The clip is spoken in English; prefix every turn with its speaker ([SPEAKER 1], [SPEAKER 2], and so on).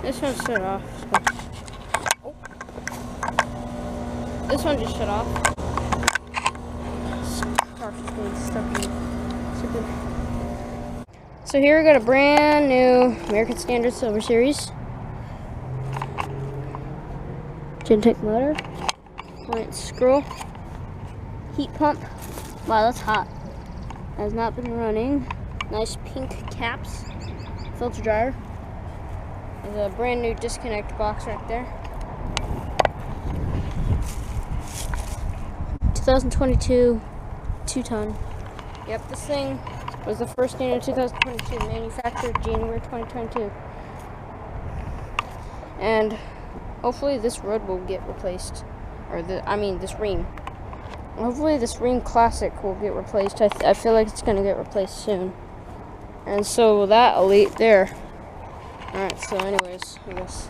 [SPEAKER 1] This one shut off. Oh. This one just shut off. So here we got a brand new American Standard Silver Series. Gentech motor. Point scroll. Heat pump. Wow, that's hot. Has not been running. Nice pink caps. Filter dryer. There's a brand new disconnect box right there. 2022 2-ton. Yep, this thing was the first unit of 2022, manufactured January 2022. And hopefully this rod will get replaced. Or this rheem. Hopefully this rheem classic will get replaced. I feel like it's going to get replaced soon. And so that elite there. Alright, so anyways, I guess